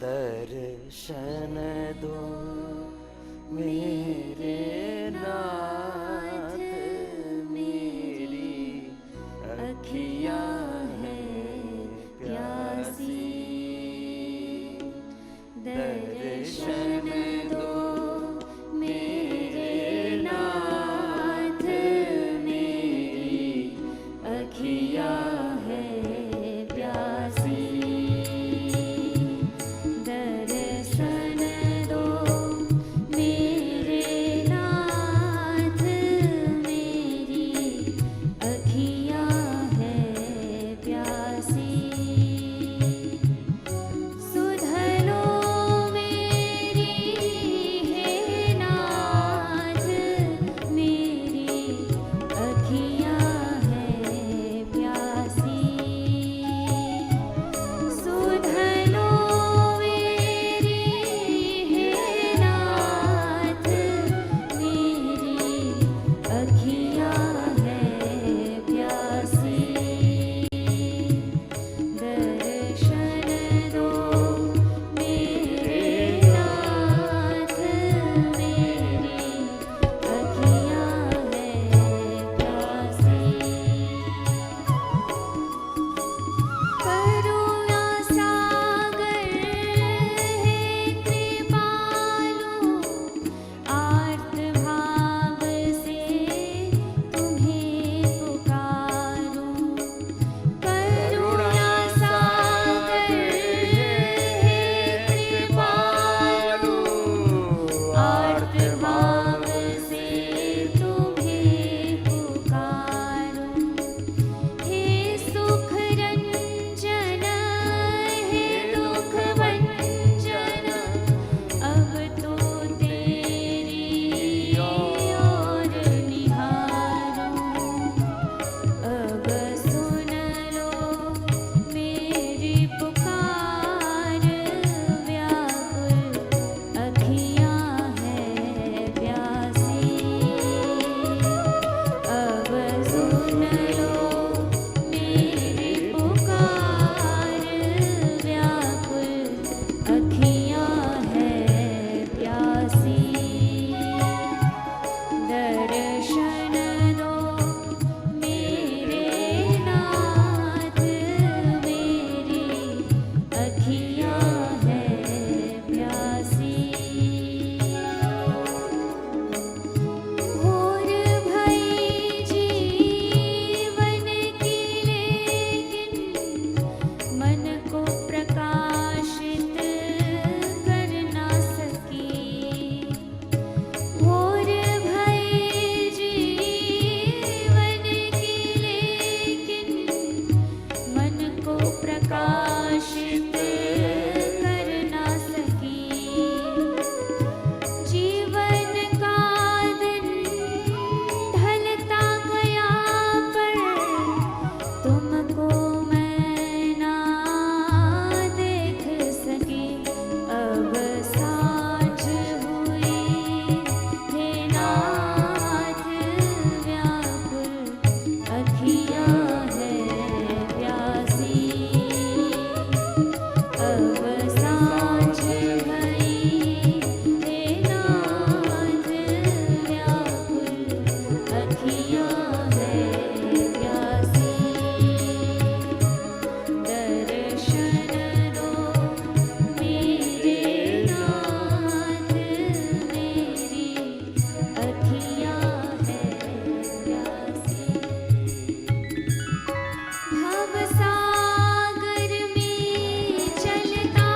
दर्शन दो मेरे नाथ, मेरी अखियाँ हैं प्यासी। दर्शन दो मेरे नाथ, मेरी अखियाँ हैं प्यासी। दर्शन दो मेरे नाथ, मेरी अखियाँ हैं प्यासी। सुधलो मेरी हे नाथ, मेरी अखियाँ हैं प्यासी। सुधलो मेरी हे नाथ, मेरी अखियाँ हैं प्यासी। दर्शन दो मेरे नाथ, मेरी अखियाँ हैं प्यासी। करुणा सागर है कृपालु, आर्त भाव से तुम्हें पुकारूं। करुणा सागर है कृपालु, आर्त भाव से तुम्हें पुकारूं। हे सुख रंजन, हे दुख भंजन, अब तो तेरी ओर निहारूं। अब सुन लो मेरी पुकार, व्याकुल अखियाँ हैं प्यासी। अब सुन लो मेरी पुकार, व्याकुल अखियाँ हैं प्यासी। दर्शन दो मेरे नाथ, मेरी अखियाँ हैं प्यासी। घोर भई जीवन की, लेकिन मन को प्रकाशित कर ना सकी। घोर भई जीवन की, लेकिन मन को प्रकाशित कर ना सकी। जीवन का दिन ढलता गया, पर तुमको मैं ना देख सकी। अब सांझ हुई हे नाथ, व्याकुल अखियाँ हैं प्यासी। अब सांझ भई हे नाथ, व्याकुल अखियाँ हैं प्यासी। दर्शन दो मेरे नाथ, मेरी अखियाँ हैं प्यासी। भव सागर में चलता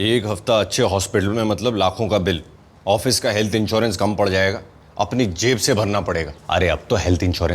एक हफ्ता अच्छे हॉस्पिटल में मतलब लाखों का बिल। ऑफिस का हेल्थ इंश्योरेंस कम पड़ जाएगा, अपनी जेब से भरना पड़ेगा। अरे अब तो हेल्थ इंश्योरेंस